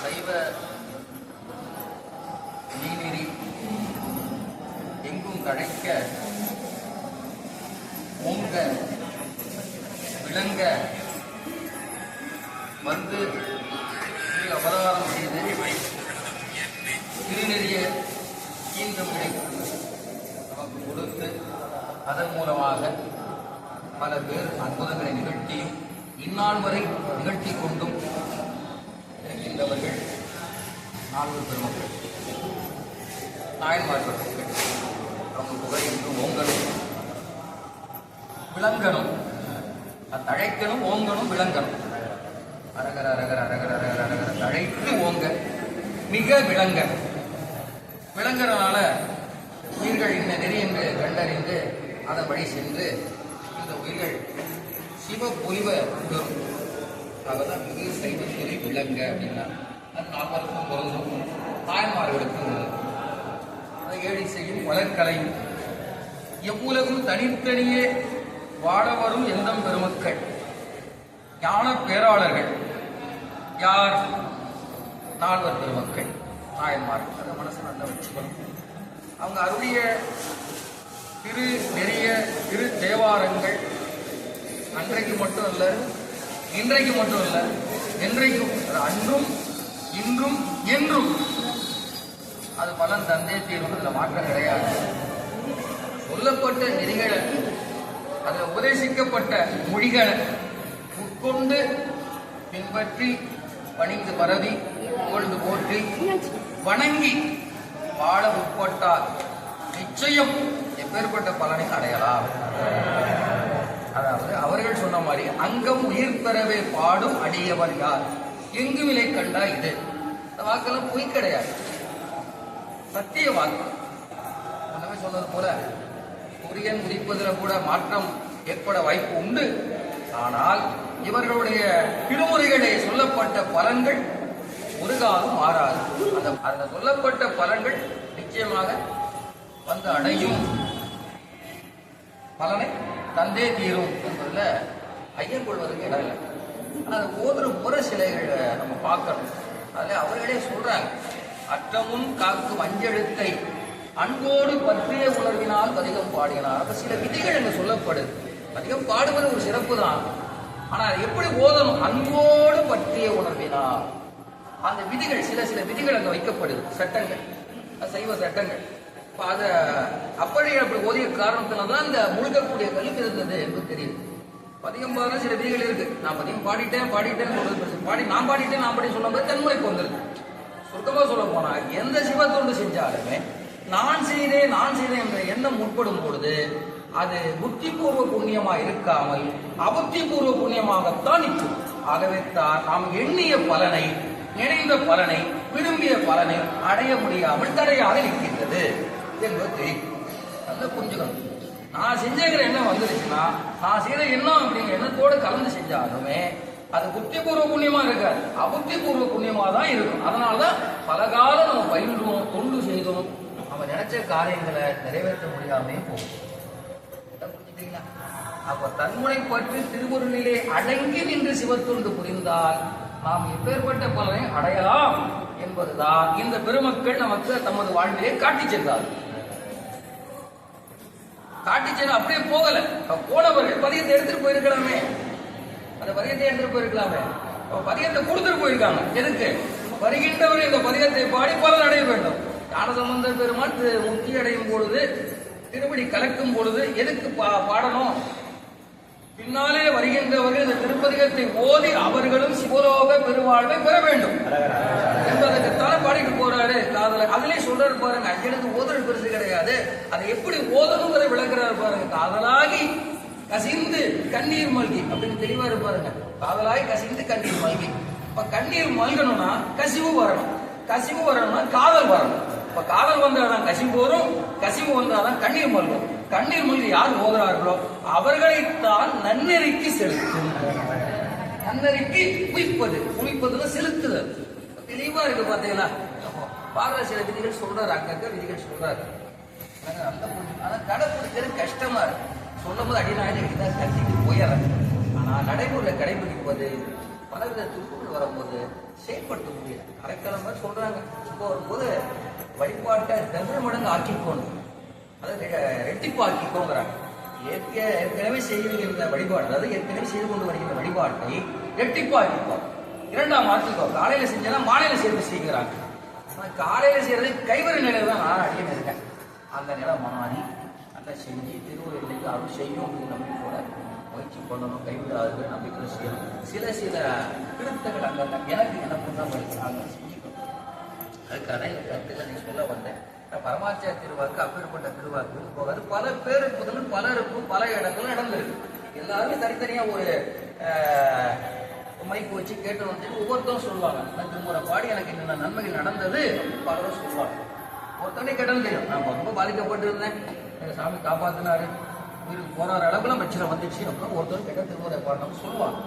சைவ நீநெறி எங்கும் தழைக்க ஓங்க விளங்க வந்து அவதாரம் செய்து திருநெறிய ஈந்தம் கிடைக்கும் நமக்கு கொடுத்து அதன் மூலமாக பல பேர் அற்புதங்களை நிகழ்த்தியும் இந்நாள் வரை நிகழ்த்தி கொண்டும் இருக்கின்றவர்கள் நால்வர் பெருமக்கள் நாயன்மார்கள் அவங்க புகழ் என்று ஓங்கணும் விளங்கணும், தழைக்கணும், ஓங்கணும், விளங்கணும். அரகர அரகர அரகர அரகர அரகர தழைத்து ஓங்க மிக விளங்க விளங்குறதுனால உயிர்கள் இந்த நெறி என்று கண்டறிந்து அதன் வழி சென்று இந்த உயிர்கள் சிவ பொலிவ பெறும். அதுதான் மிகு சைவ நெறி விளங்க அப்படின்னா அது நால்வருக்கும் பொருந்தும், தாய்மார்களுக்கும் அதை ஏழி செய்யும் வளர்க்கலையும் எவ்வுலகும் தனித்தனியே வாழ வரும் எந்தம் பெருமக்கள் ஞான பேராளர்கள் யார்? நால்வர் பெருமக்கள் நாயன்மார்கள். அதை மனசு நல்லா வச்சுக்கணும். அவங்க அருளிய திரு நெறிய திரு தேவாரங்கள் அன்றைக்கு மட்டும் இல்லை, இன்றைக்கு மட்டும் இல்லை, என்றைக்கும், அன்றும் இன்றும் என்றும் அது பலன் தந்தே தீரும். அதில் மாற்றம் கிடையாது. சொல்லப்பட்ட நெறிகளை, அதில் உபதேசிக்கப்பட்ட மொழிகளை உட்கொண்டு பின்பற்றி பணிந்து பரவி புகழ்ந்து போற்றி வணங்கி வாழ உட்பட்டால் நிச்சயம் எப்பேற்பட்ட பலனை அடையலாம். அதாவது அவர்கள் சொன்ன மாதிரி அங்கம் உயிர் பெறவே பாடும் அடியவர் யார்? எங்கு விலை கண்டா இது. இந்த வாக்கெல்லாம் பொய் கிடையாது, சத்திய வாக்கு. சொன்னது போல குறியன் முடிப்பதில் கூட மாற்றம் ஏற்பட வாய்ப்பு உண்டு. ஆனால் இவர்களுடைய திருமுறைகளை சொல்லப்பட்ட பலன்கள் ஒரு காலம் மாறாது. அந்த சொல்லப்பட்ட பலன்கள் நிச்சயமாக வந்து அடையும், பலனை தந்தே தீரும் என்பதில் ஐயம் கொள்வதற்கு இடம் இல்லை. ஆனால் அது ஓதுற முறை சிலைகளை நம்ம பார்க்கணும். அதில் அவர்களே சொல்றாங்க, அற்றமுன் காக்கும் அஞ்செழுத்தை அன்போடு பற்றிய உணர்வினால் பதிகம் பாடினார். அப்ப சில விதிகள் அங்க சொல்லப்படுது. பதிகம் பாடுவது ஒரு சிறப்பு தான், ஆனால் எப்படி ஓதணும்? அன்போடு பற்றிய உணர்வினால். அந்த விதிகள், சில விதிகள் அங்க வைக்கப்படுது, சட்டங்கள், சைவ சட்டங்கள். அதை அப்படி ஓதிய காரணத்தினால்தான் இந்த முழுக்கக்கூடிய கல்வி இருந்தது என்பது தெரியுது. பதிகம் பாடுற சில விதிகள் இருக்கு. நான் பதிகம் பாடிட்டேன் சொல்றது பாடி நான் பாடி சொல்லும்போது தன்முறைக்கு வந்துருக்கு. சுருக்கமா சொல்ல போனா எந்த சிவத்தொண்டு செஞ்சாலுமே நான் செய்தேன் என்ற எண்ணம் முற்படும் பொழுது அது புத்திபூர்வ புண்ணியமா இருக்காமல் அபுத்திபூர்வ புண்ணியமாகத்தான் நிற்கும். ஆகவே தான் நாம் எண்ணிய பலனை, நினைந்த பலனை, விரும்பிய பலனை அடைய முடியாமல் தடையாக நிற்கின்றது என்பது தெரியும். நல்லா புரிஞ்சுக்கணும். நான் செஞ்சுக்கிற எண்ணம் வந்துருச்சுன்னா, நான் செய்த எண்ணம் அப்படிங்கிற எண்ணத்தோடு கலந்து செஞ்சாலுமே அது புத்திபூர்வ புண்ணியமா இருக்காது, அபுத்திபூர்வ புண்ணியமா தான் இருக்கும். அதனாலதான் பல காலம் நம்ம பயின்றோம், தொண்டு செய்தோம், நம்ம நினைச்ச காரியங்களை நிறைவேற்ற முடியாமே போகும். அப்ப தன்முனை பற்றி திருவருளிலே அடங்கி நின்று சிவத்தொண்டு புரிந்தால் நாம் எப்பேற்பட்ட பலனை அடையலாம் என்பதுதான் இந்த பெருமக்கள் நமக்கு தமது வாழ்விலே காட்டி சென்றார்கள். காட்டி சென்ற அப்படியே போகல, போனவர்கள் பதியத்தை எடுத்துட்டு போயிருக்கலாமே, அந்த பதியத்தை எடுத்துட்டு போயிருக்கலாமே, பதியத்தை கொடுத்துட்டு போயிருக்காங்க. எதுக்கு? வருகின்றவர் இந்த பதியத்தை பாடி பலன் அடைய வேண்டும். ஞானசம்பந்த பெருமான் முக்தி அடையும் பொழுது, திருப்படி கலக்கும் பொழுது எதுக்கு பாடணும்? பின்னாலே வருகின்றவர்கள் இந்த திருப்பதிகத்தை ஓதி அவர்களும் சிவலோக பெருவாழ்வை பெற வேண்டும் என்பதற்குத்தான பாடிட்டு போறாரு. அதுலயே சொல்றாரு பாருங்க, அஞ்செழுத்து ஓதுறது பெருசு கிடையாது, அதை எப்படி ஓதணுங்கிறத விளக்குறாரு பாருங்க. காதலாகி கசிந்து கண்ணீர் மல்கி அப்படின்னு தெளிவா இருப்பாருங்க. காதலாகி கசிந்து கண்ணீர் மல்கி. இப்ப கண்ணீர் மல்கணும்னா கசிவு வரணும், கசிவு வரணும்னா காதல் வரணும். இப்ப காதல் வந்தாதான் கசிவு வரும், கசிவு வந்தாதான் கண்ணீர் மல்கும். கண்ணீர் மல்கி யார் ஓதுறார்களோ அவர்களைத்தான் நன்னெறிக்கு செலுத்தும். நன்னெறிக்கு குவிப்பதுன்னு செலுத்துதல் தெளிவா இருக்கு. பாத்தீங்களா? பாருங்க, சில விதிகள் சொல்றாரு, அங்கங்க விதிகள் சொல்றாரு. ஆனா கடைபிடிக்கிறது கஷ்டமா இருக்கு. சொல்லும் போது அடிநாயில கத்திட்டு போயிடுறேன். ஆனா நடைமுறையில கடைபிடிப்பது பலவித துன்பங்கள் வரும்போது செயல்படுத்த முடியல. அரைக்காலம் மாதிரி சொல்றாங்க. இப்போ வரும்போது வழிபாட்டை தங்க மடங்கு ஆக்கிக்கணும், அதை ரெட்டிப்பு ஆக்கிக்கோங்கிறாங்க. ஏற்கனவே செய்கிற வழிபாடு, அதாவது ஏற்கனவே செய்து கொண்டு வருகிற வழிபாட்டை ரெட்டிப்பு ஆக்கிக்கோ, இரண்டாம் ஆக்கிக்கோ. காலையில செஞ்சா மாலையில சேர்த்து செய்கிறாங்க. காலையில செய்யறது கைவரி நிலையில தான் நான் அடிக்க இருக்கேன். அந்த நிலை மாறி நல்லா செஞ்சு திருவள்ளுவருக்கு அருள் செய்யும் அப்படின்னு நம்பிக்கையோட முயற்சி பண்ணணும். கைவிடாது நம்பிக்கையோட செய்யணும். சில திருத்தங்கள் அங்கே எனக்கு என்ன பண்ணாமல் இருக்கிறாங்க செஞ்சுக்கணும். அதுக்காக இந்த கருத்துக்களை நீ சொல்ல வந்தேன். பரமாச்சார திருவாக்கு அப்பேற்பட்ட திருவாக்கு போகாது. பல பேருக்கு பலருக்கும் பல இடங்களும் நடந்திருக்கு. எல்லாருமே தனித்தனியா ஒரு மைக்கு வச்சு கேட்டு வந்து ஒவ்வொருத்தரும் சொல்லுவாங்க. திருமுறை பாடி எனக்கு என்னென்ன நன்மைகள் நடந்தது பலரும் சொல்லுவாங்க. ஒருத்தனே கேட்டாலும் தெரியும், நான் ரொம்ப பாதிக்கப்பட்டு இருந்தேன், எங்கள் சாமி காப்பாத்தினாரு, உயிருக்கு போராடுற அளவுக்குலாம் பிரச்சனை வந்துச்சு அப்படின்னு ஒருத்தரும் கேட்டால் திருமுறை பாடணும்னு சொல்லுவாங்க.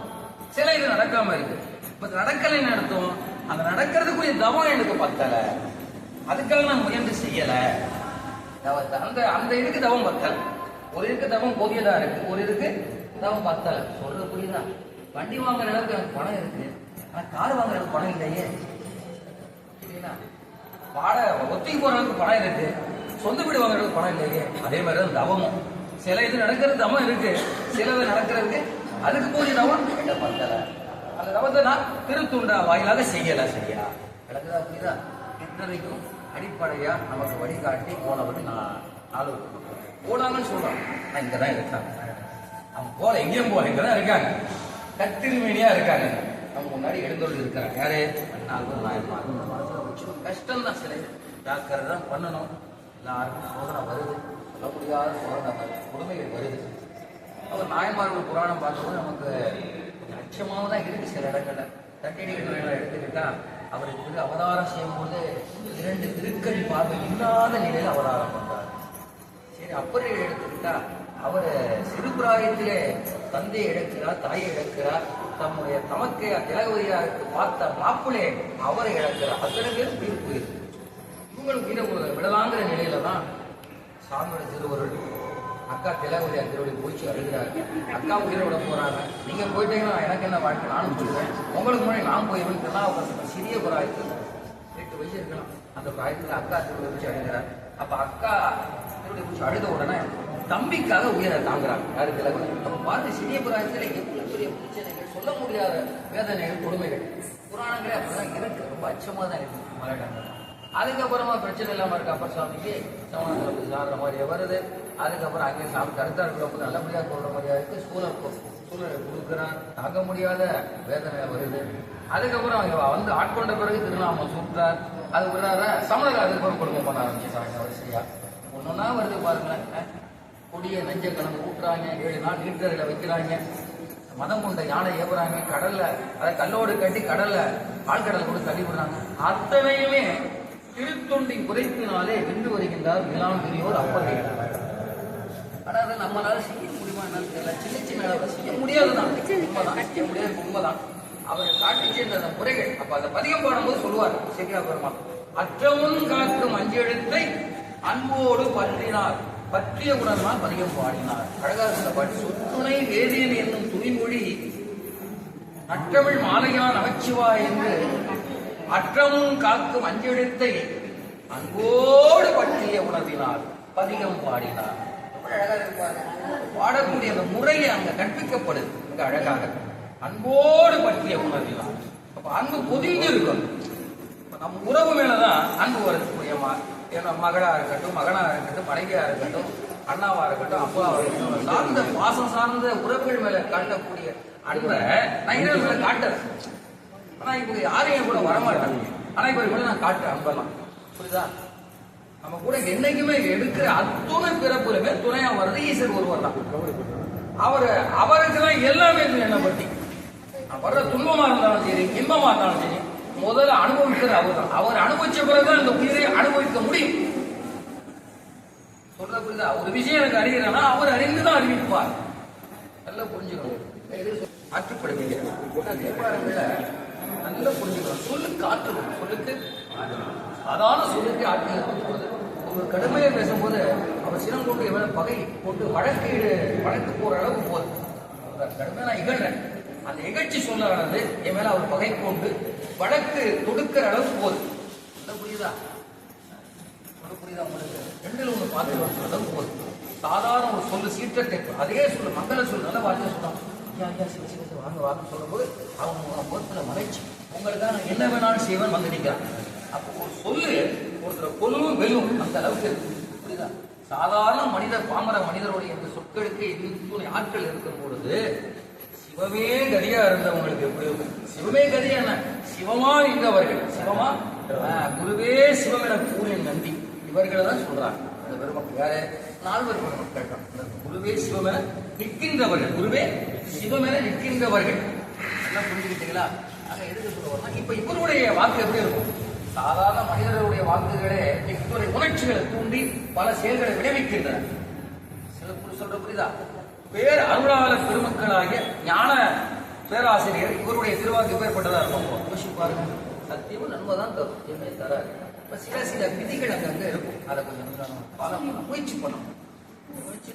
சில இது நடக்காம இருக்கு. இப்ப நடக்கலைன்னு அர்த்தம் அந்த நடக்கிறதுக்குரிய தவம் எனக்கு பத்தலை, அதுக்காக நான் முயற்சி செய்யல. அந்த இதுக்கு தவம் பத்தல. ஒரு இதுக்கு தவம் போதியதா இருக்கு, ஒரு இதுக்கு தவம் பத்தல. சொல்றது புரியுதா? வண்டி வாங்குற அளவுக்கு எனக்கு பணம் இருக்கு, ஆனா கார் வாங்குறதுக்கு பணம் இல்லையே. ஒத்திக்கு போற அளவுக்கு பணம் இருக்கு, சொந்த வீடு வாங்குறதுக்கு பணம் இல்லையே. அதே மாதிரிதான் தவமும். சில இது நடக்கிறது தவம் இருக்கு, சிலது நடக்கிறதுக்கு அதுக்கு போதிய தவம் கிட்ட பத்தல. அந்த தவத்தை நான் திருத்துண்டா வாயிலாக செய்யல. சரியா கிடக்குதா? புரியுதா? இத்தனைக்கும் அடிப்படையா நமக்கு வழிகாட்டி போனவர்கள் நாலு போனாங்கன்னு சொல்றான். நான் இங்கதான் இருக்காங்க, அவங்க போல எங்கேயும் போல இங்கதான் இருக்காங்க, கத்திருமேனியா இருக்காங்க, நம்ம முன்னாடி எழுந்தொழில் இருக்கிறாங்க. யாரு? கஷ்டம் தான். சில டாக்டர் தான் பண்ணணும். எல்லாருக்கும் சோதனை வருது, சொல்ல முடியாத சோதனை வருது, கொடுமைகள் வருது. அவர் நாயன்மார்கள் புராணம் பார்க்கும்போது நமக்கு அச்சமாக தான் இருக்கு. சில இடங்கள்ல தட்டியடிகள் எடுத்துக்கிட்டா அவருக்கு அவதாரம் செய்யும்போது 2 திருக்கணி பார்வை இல்லாத நிலையில் அவதாரம் பண்றார். சரி, அப்பரை எடுத்துக்கிட்டா அவர் சிறுபிராயத்திலே தந்தையை இழக்கிறார், தாயை இழக்கிறார், தம்முடைய தமக்கு திலகவதியாருக்கு பார்த்த மாப்பிளே அவரை இழக்கிறார். அத்தனை பேர் உயிர் போயிருக்கு. இவங்களுக்கு விடலாங்கிற நிலையில தான் சாமியோட திருவருள் அக்கா திலகவதியா திருவடி போயிச்சு அழுகிறாரு. அக்கா உயிரை விட போறாங்க, நீங்க போயிட்டீங்கன்னா எனக்கு என்ன வாழ்க்கை, நானும் சொல்லுவேன், உங்களுக்கு முன்னாடி நான் போயிருவேன். சிறிய பிராயத்தில் 8 வயசு இருக்கலாம். அந்த பிராயத்தில் அக்கா திருவடி வச்சு அழுகிறார். அப்ப அக்கா திருவடி வச்சு அழுத உடனே தம்பிக்காக உயிரை தாங்குறாங்க. யாரு? திலகவதி. நம்ம பார்த்து சிறிய பிராயத்தில் எவ்வளவு பெரிய பிரச்சனைகள், சொல்ல முடியாத வேதனைகள், கொடுமைகள். புராணங்களே அப்படிதான் இருக்கு, ரொம்ப அச்சமா தான் இருக்கு மலையாளங்கள். அதுக்கப்புறமா பிரச்சனை இல்லாம இருக்கு. அப்பர் சாமிக்கு சமண சாடுற மாதிரி வருது. அதுக்கப்புறம் அங்கே சாமி கருத்தா இருக்கிறவங்க நல்லபடியா சொல்ற மாதிரியா இருக்கு. சூழலை கொடுக்குறான், தாங்க முடியாத வேதனை வருது. அதுக்கப்புறம் அவங்க ஆட்கொண்ட பிறகு திருநாமம் சுட்டார், அது விடுறாரு. சமணர்கள் அதுக்கப்புறம் குடும்பம் பண்ண ஆரம்பிச்சாங்க. வரிசையா ஒன்னொன்னா வருது பாருங்களேன். கொடிய நெஞ்ச கலந்து ஊட்டுறாங்க, 7 நாள் நீட்டரில் வைக்கிறாங்க, மதம் கொண்ட யானை ஏவுறாங்க, கடல்ல அதை கல்லோடு கட்டி கடல்ல ஆழ்கடல் கூட தள்ளி விடுறாங்க. அத்தனையுமே திருத்தொண்டின் குறைப்பினாலே வென்று வருகின்றார் மேலாம் பெரியோர் அப்பதை. ஆனா அதை நம்மளால செய்ய முடியுமா என்னன்னு தெரியல. சின்ன அளவுல செய்ய முடியாதுதான், உண்மைதான், செய்ய முடியாது உண்மைதான். அவரை காட்டி சேர்ந்த அந்த முறைகள். அப்ப அதை பதிகம் பாடும்போது சொல்லுவார் சேக்கிழார் பெருமாள், அற்றமுன் காக்கும் அஞ்செழுத்தை அன்போடு பற்றினார், பற்றிய உடனால் பதிகம் பாடினார். அழகா இருந்த பாட்டு. சொத்துணை வேதியன் என்னும் துணிமொழி நற்றமிழ் மாலையான் நமச்சிவா என்று அற்றமும் காக்கும் அஞ்செழுத்தை அன்போடு பற்றிய உணர்வினார் பதிகம் பாடினார். அழகா இருப்பார். பாடக்கூடிய அந்த முறையை அங்க கற்பிக்கப்படுது மிக அழகாக. அன்போடு பற்றிய உணர்வினார். அப்ப அன்பு பொதிஞ்சு இருக்கும். நம்ம உறவு மேலதான் அன்பு வருது. ஏன்னா மகளா இருக்கட்டும், மகனா இருக்கட்டும், மனைவியா இருக்கட்டும், அண்ணாவா இருக்கட்டும், அப்பாவா இருக்கட்டும், சார்ந்த பாசம் சார்ந்த உறவுகள் மேல காட்டக்கூடிய அன்பை நான் இரவு மேல காட்டுறேன். ஆனா இப்ப யாரையும் கூட வரமாட்டாங்க. ஆனா இப்ப கூட நான் காட்டுறேன் அன்பெல்லாம். புரியுதா? நம்ம கூட என்னைக்குமே எடுக்கிற அத்துணை பிறப்புலமே துணையா வர்றது ஈஸ்வர் ஒருவர் தான். அவருக்குதான் எல்லாமே என்னை பத்தி. வர்ற துன்பமா இருந்தாலும் சரி, இன்பமா இருந்தாலும் சரி, முதல்ல அனுபவிக்கிறது அவர் தான். அவர் அனுபவிச்ச பிறகுதான் இந்த உயிரை அனுபவிக்க முடியும். சொல்ற புரியுதா? ஒரு விஷயம் எனக்கு அறிகிறேன்னா அவர் அறிந்துதான் அறிவிப்பார். நல்லா புரிஞ்சுக்கணும். ஆற்றுப்படுவீங்க நல்லா புரிஞ்சுக்கணும். சொல்லுக்கு ஆற்றுவோம். சொல்லுக்கு அதான சொல்லுக்கு ஆற்று. ஒரு கடுமையை பேசும்போது அவர் சினம் கொண்டு எவ்வளவு பகை போட்டு வழக்கு போற அளவு போதும். கடுமையா நான் இகழ்றேன், அந்த நிகழ்ச்சி சொன்னானது என் மேல அவர் பகை கொண்டு வழக்கு தொடுக்கிற அளவுக்கு போகுது. புரியுதா? புரியுதா உங்களுக்கு? ரெண்டுல ஒண்ணு பார்த்து வர அளவுக்கு போகுது. சாதாரண ஒரு சொல்லு சீற்றத்தை அதே சொல்லு மங்கள சொல்லு நல்ல வார்த்தையை சொன்னான். வாங்க வாங்க சொல்லும்போது அவங்க முகத்துல மகிழ்ச்சி, உங்களுக்காக நான் என்ன வேணாலும் செய்வேன் வந்து நிற்கிறான். அப்போ ஒரு சொல்லு ஒருத்தர் கொல்லும் வெல்லும் அந்த அளவுக்கு இருக்கு. புரியுதா? சாதாரண மனிதர் பாமர மனிதருடைய இந்த சொற்களுக்கு எதிர்ப்பு ஆட்கள் இருக்கும் பொழுது சிவமே கதியா இருந்தவங்களுக்கு எப்படி இருக்கும்? சிவமே கதியா என்ன? சிவமா இருந்தவர்கள் சிவமா குருவே சிவம் என கூறிய நந்தி இவர்களை தான் சொல்றாங்க. அந்த பெருமக்கள் யாரு? 4 பெருமக்கள் தான். குருவே சிவம் என நிற்கின்றவர்கள், குருவே சிவம் என நிற்கின்றவர்கள் எல்லாம் புரிஞ்சுக்கிட்டீங்களா? ஆக எதுக்கு சொல்லுவோம்னா இப்ப இவருடைய வாக்கு எப்படி இருக்கும்? சாதாரண மனிதர்களுடைய வாக்குகளே இவருடைய உணர்ச்சிகளை தூண்டி பல செயல்களை விளைவிக்கின்றன. சில சொல்ற புரியுதா? பேர் அருளாளர் பெருமக்களாகிய ஞான பேராசிரியர் இவருடைய திருவாக்கு பேர்பட்டதா இருக்கும். யோசிச்சு பாருங்க. சத்தியமும் நன்மைதான் தரும், எதுவுமே தராது. சில விதிகள் அங்கங்க இருக்கும். அதை கொஞ்சம் முயற்சி பண்ணணும். முயற்சி